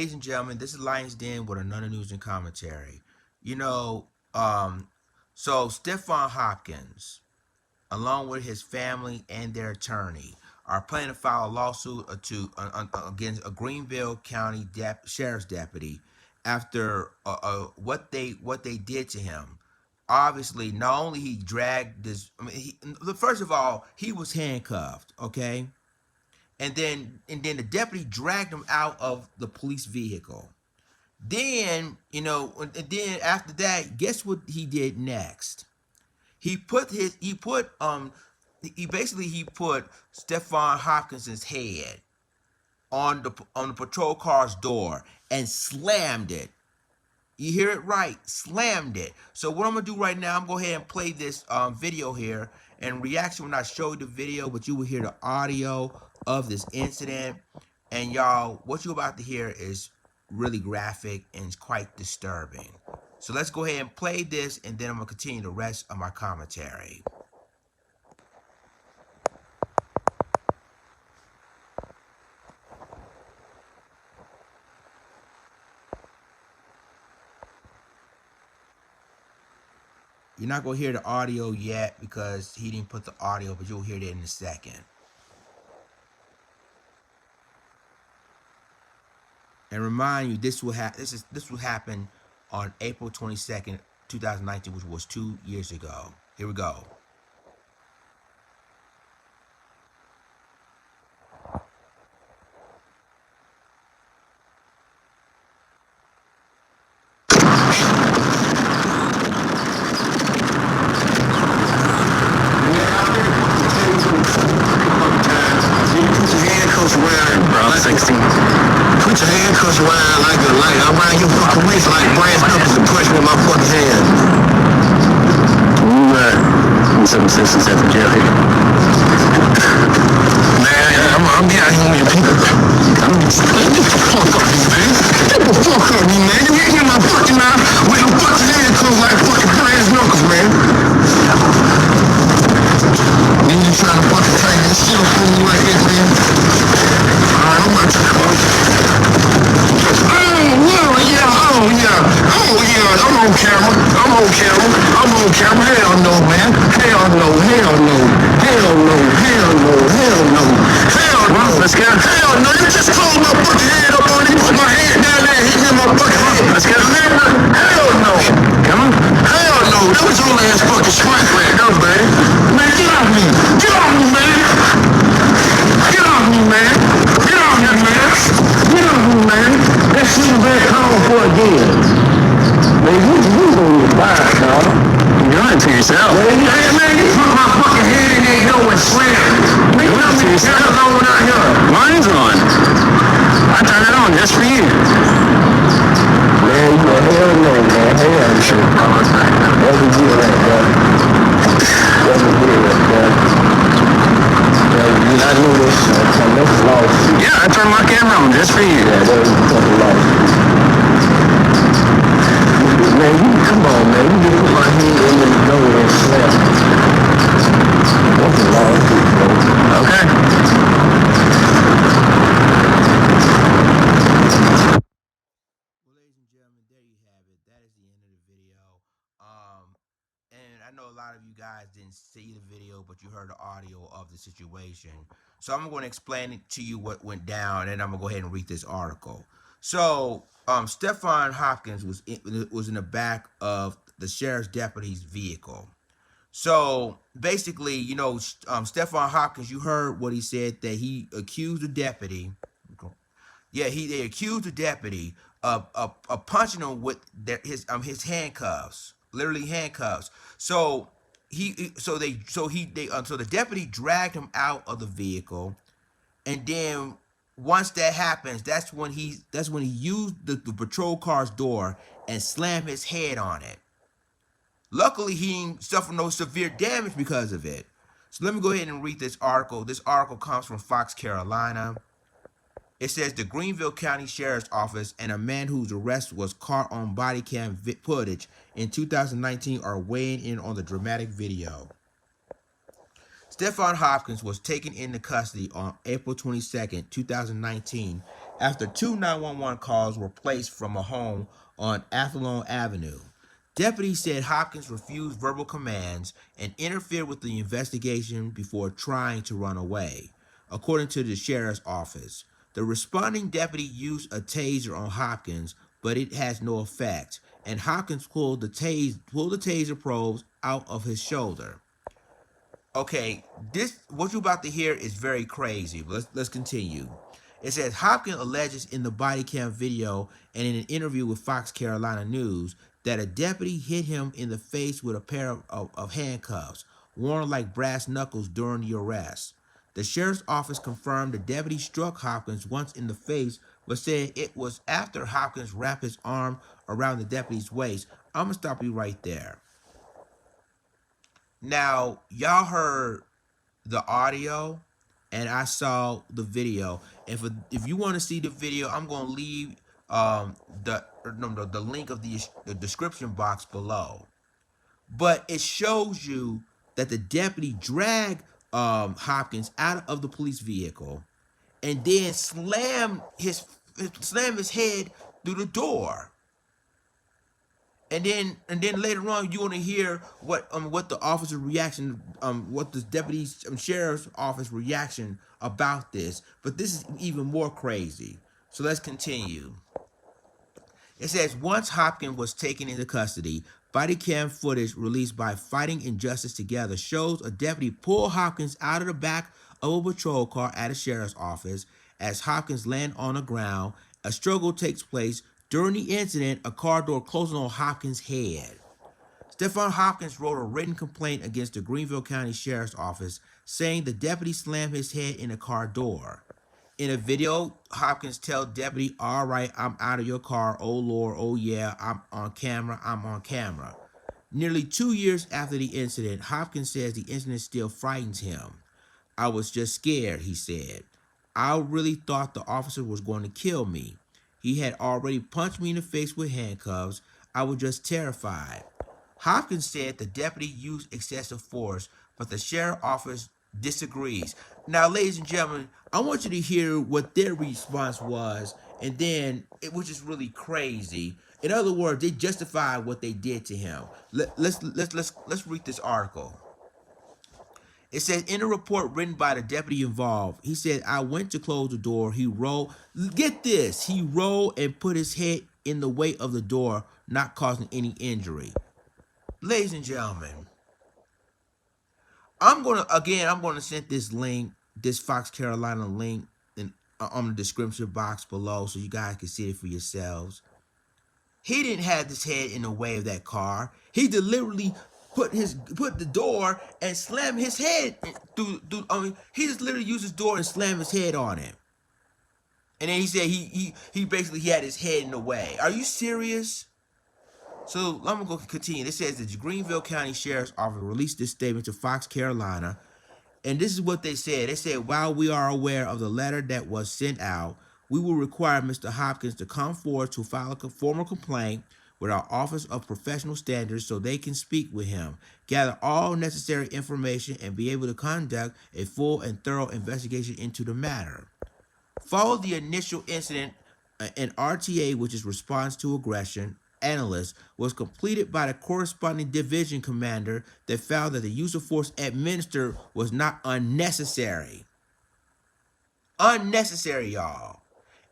ladies and gentlemen, this is Lions Den with another news and commentary. You know, so Stephon Hopkins, along with his family and their attorney, are planning to file a lawsuit against a Greenville County sheriff's deputy after what they did to him. Obviously, not only he dragged this. I mean, first of all, he was handcuffed. Okay, and then the deputy dragged him out of the police vehicle. Then and then after that, guess what he did next? He put his he basically he put Stephon Hopkins's head on the patrol car's door and slammed it. You hear it right, slammed it. So what I'm gonna do right now, I'm gonna go ahead and play this video here and reaction when I show you the video, but you will hear the audio of this incident. And y'all, what you're about to hear is really graphic and it's quite disturbing. So let's go ahead and play this, and then I'm gonna continue the rest of my commentary. You're not gonna hear the audio yet because he didn't put the audio, but you'll hear it in a second. And remind you, this will happen on April 22nd, 2019, which was 2 years ago. Here we go. Bro, 16. Put your handcuffs around your fucking waist like brass knuckles and push with my fucking hand. Need some assistance at the jail here. Man, I'm down here with your people. Get the fuck up, man. Get the fuck up, man. You hit me in my fucking mouth with your fucking handcuffs like fucking brass knuckles, man. Then you trying to fucking take this shit up on me like this, man. Alright, I'm about to come. I'm on camera. Hell no, man. Hell no. Let's go. Hell no, you just closed my fucking head up on me, put my head down there and hit me in my fucking head. Let's go. Remember? Hell no. Come on. Hell no, that was your last fucking strike right there, baby. Man, get off me. Get off me, man. Get off me, man. Get off me, man. Get off me, man. That shit was back home for again. Man, you gonna get fired, dog. You're doing it to yourself. Man, you put my fucking head in there, go and slam. Man, you know me, cameras on out here. Mine's on. I turned it on just for you. Man, you a hell no, man. Hell no. Never do that, bro. Never do that, bro. I knew this, man. That's lost. Yeah, I turned my camera on just for you. Yeah, that was fucking lost. Man, come on, man. You just put my head in the door and slam. That's a lost, bro. Okay. Well, ladies and gentlemen, there you have it. That is the end of the video. And I know a lot of you guys didn't see the video, but you heard the audio of the situation. So I'm going to explain it to you what went down, and I'm going to go ahead and read this article. So, Stephon Hopkins was in the back of the sheriff's deputy's vehicle. So basically, Stephon Hopkins, you heard what he said, that he accused the deputy. Yeah, they accused the deputy of punching him with his handcuffs, literally handcuffs. So the deputy dragged him out of the vehicle, and then once that happens, that's when he used the patrol car's door and slammed his head on it. Luckily, he didn't suffer no severe damage because of it. So let me go ahead and read this article. This article comes from Fox, Carolina. It says the Greenville County Sheriff's Office and a man whose arrest was caught on body cam footage in 2019 are weighing in on the dramatic video. Stephon Hopkins was taken into custody on April 22nd, 2019 after two 911 calls were placed from a home on Athlone Avenue. Deputies said Hopkins refused verbal commands and interfered with the investigation before trying to run away, according to the sheriff's office. The responding deputy used a taser on Hopkins, but it has no effect, and Hopkins pulled the taser probes out of his shoulder. Okay, this what you're about to hear is very crazy. Let's continue. It says Hopkins alleges in the body cam video and in an interview with Fox Carolina News that a deputy hit him in the face with a pair of handcuffs, worn like brass knuckles during the arrest. The sheriff's office confirmed the deputy struck Hopkins once in the face, but said it was after Hopkins wrapped his arm around the deputy's waist. I'm gonna stop you right there. Now, y'all heard the audio and I saw the video. And if you want to see the video, I'm going to leave the link of the description box below. But it shows you that the deputy dragged Hopkins out of the police vehicle and then slammed his head through the door. And then later on, you want to hear what the officer reaction, what the deputy's sheriff's office reaction about this. But this is even more crazy. So let's continue. It says once Hopkins was taken into custody, body cam footage released by Fighting Injustice Together shows a deputy pull Hopkins out of the back of a patrol car at a sheriff's office. As Hopkins lands on the ground, a struggle takes place. During the incident, a car door closes on Hopkins' head. Stephon Hopkins wrote a written complaint against the Greenville County Sheriff's Office, saying the deputy slammed his head in a car door. In a video, Hopkins tells deputy, "All right, I'm out of your car. Oh Lord, oh yeah, I'm on camera. I'm on camera." Nearly 2 years after the incident, Hopkins says the incident still frightens him. "I was just scared," he said. "I really thought the officer was going to kill me. He had already punched me in the face with handcuffs. I was just terrified." Hopkins said the deputy used excessive force, but the sheriff's office disagrees. Now, ladies and gentlemen, I want you to hear what their response was, and then which is really crazy. In other words, they justified what they did to him. Let's read this article. It says in a report written by the deputy involved, he said, "I went to close the door. He rolled." Get this. He rolled and put his head in the way of the door, not causing any injury. Ladies and gentlemen, I'm gonna send this link, this Fox Carolina link, on the description box below, so you guys can see it for yourselves. He didn't have his head in the way of that car. He deliberately put the door and slammed his head through. He just literally used his door and slammed his head on it. And then he said he basically had his head in the way. Are you serious? So I'm gonna go continue. It says the Greenville County Sheriff's Office released this statement to Fox Carolina, and this is what they said. They said, "While we are aware of the letter that was sent out, we will require Mr. Hopkins to come forward to file a formal complaint with our Office of Professional Standards so they can speak with him, gather all necessary information, and be able to conduct a full and thorough investigation into the matter." Following the initial incident, an RTA, which is Response to Aggression, analyst, was completed by the corresponding division commander that found that the use of force administered was not unnecessary. Unnecessary, y'all.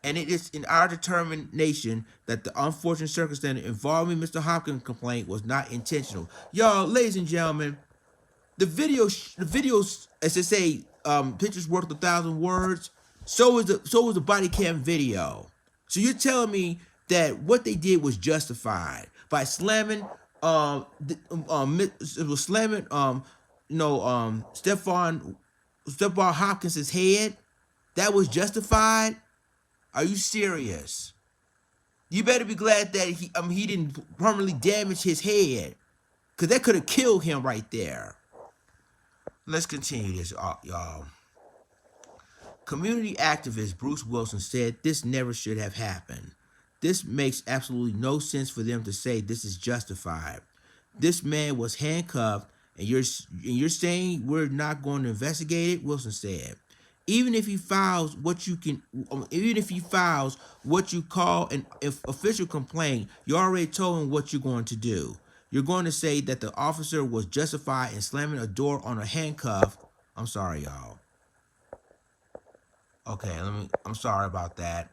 And it is in our determination that the unfortunate circumstance involving Mr. Hopkins' complaint was not intentional. Y'all, ladies and gentlemen, the videos, as they say, pictures worth 1,000 words. So is the body cam video. So you're telling me that what they did was justified by slamming it was slamming Stephon Hopkins' head? That was justified? Are you serious? You better be glad that he didn't permanently damage his head, because that could have killed him right there. Let's continue this, y'all. Community activist Bruce Wilson said this never should have happened. This makes absolutely no sense for them to say this is justified. This man was handcuffed, and you're saying we're not going to investigate it? Wilson said. Even if he files what you can, even if he files what you call an official complaint, you already told him what you're going to do. You're going to say that the officer was justified in slamming a door on a handcuff. I'm sorry, y'all. Okay, I'm sorry about that.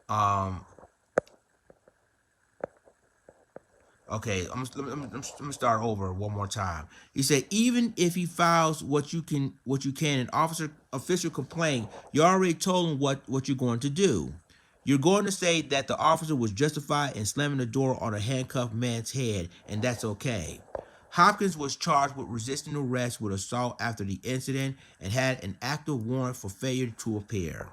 Um, Okay, I'm start over one more time. He said, even if he files what you can an officer official complaint, you already told him what you're going to do. You're going to say that the officer was justified in slamming the door on a handcuffed man's head, and that's okay. Hopkins was charged with resisting arrest with assault after the incident and had an active warrant for failure to appear.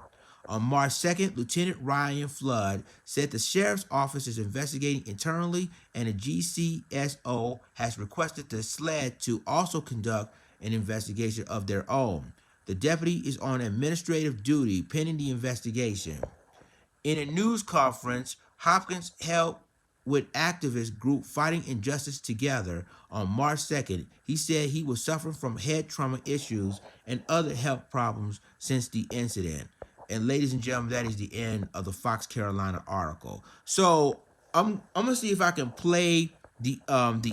On March 2nd, Lieutenant Ryan Flood said the sheriff's office is investigating internally and the GCSO has requested the SLED to also conduct an investigation of their own. The deputy is on administrative duty pending the investigation. In a news conference, Hopkins held with activist group Fighting Injustice Together on March 2nd. He said he was suffering from head trauma issues and other health problems since the incident. And ladies and gentlemen, that is the end of the Fox Carolina article. So I'm gonna see if I can play the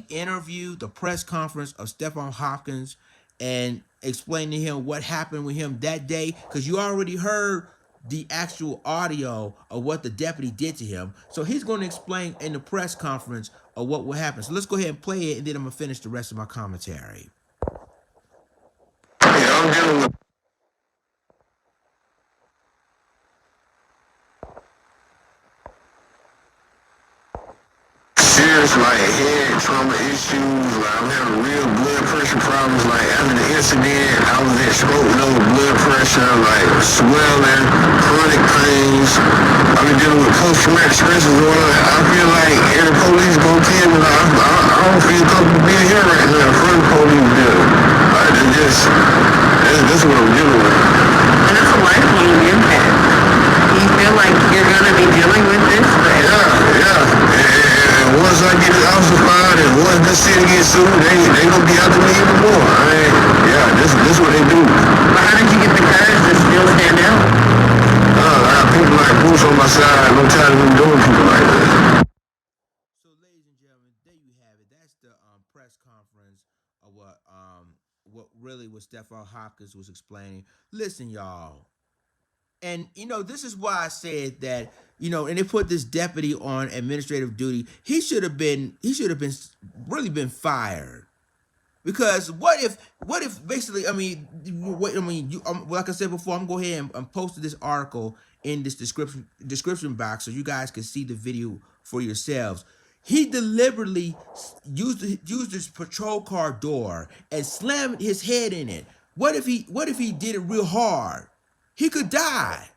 interview, the press conference of Stephon Hopkins, and explain to him what happened with him that day, because you already heard the actual audio of what the deputy did to him. So he's going to explain in the press conference of what will happen. So let's go ahead and play it, and then I'm gonna finish the rest of my commentary. Yeah, I'm dealing with serious like head trauma issues. Like I'm having real blood pressure problems. Like after the incident, I was at stroke level blood pressure, like swelling, chronic pains. I've been dealing with post-traumatic stress disorder. I feel like every police gonna tell me like, I don't feel comfortable being here right now in front of the police building. Like that's what I'm dealing with. And it's a lifelong impact. Do you feel like you're going to be dealing with this forever? Yeah. And once I get ossified and once this city gets sued, they gonna be after me even more. I mean, yeah, this what they do. But how did you get the courage to still stand out? I got people like Bruce on my side. I'm tired of them doing people like this. So, ladies and gentlemen, there you have it. That's the press conference of what really was Stephon Hopkins was explaining. Listen, y'all. And this is why I said that, and they put this deputy on administrative duty. He should have been really been fired. Because what if basically, like I said before, I'm going to go ahead and posted this article in this description box so you guys can see the video for yourselves. He deliberately used his patrol car door and slammed his head in it. What if he did it real hard? He could die.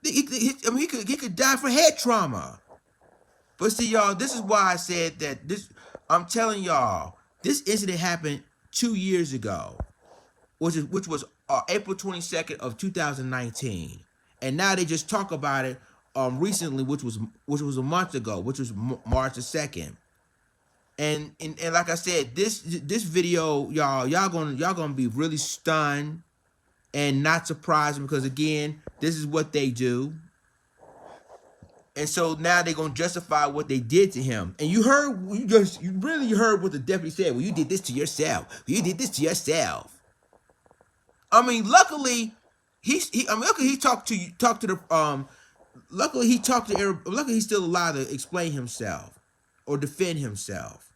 He could die for head trauma. But see, y'all, this is why I said that this. I'm telling y'all, this incident happened 2 years ago, which was April 22nd of 2019, and now they just talk about it recently, which was a month ago, which was March the 2nd. And like I said, this video, y'all gonna be really stunned and not surprised because again, this is what they do. And so now they're gonna justify what they did to him. And you really heard what the deputy said. Well, you did this to yourself. You did this to yourself. I mean, luckily, luckily he talked to the luckily he talked to luckily he's still alive to explain himself or defend himself.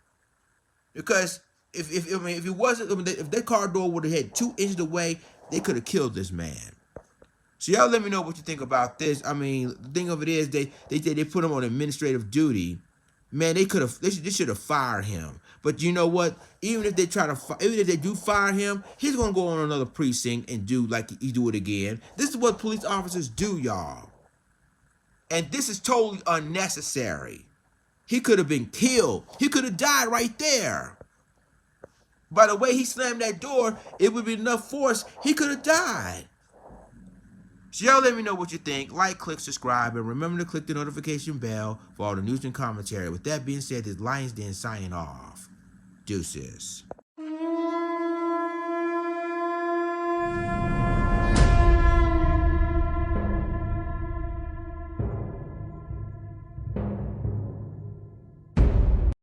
Because if it wasn't, if that car door would have had 2 inches away, they could have killed this man. So y'all let me know what you think about this. I mean, the thing of it is they put him on administrative duty. Man, they should have fired him. But you know what? Even if they do fire him, he's gonna go on another precinct and do it again. This is what police officers do, y'all. And this is totally unnecessary. He could have been killed. He could have died right there. By the way he slammed that door, it would be enough force. He could have died. So y'all let me know what you think. Like, click, subscribe, and remember to click the notification bell for all the news and commentary. With that being said, this Lions Den signing off. Deuces.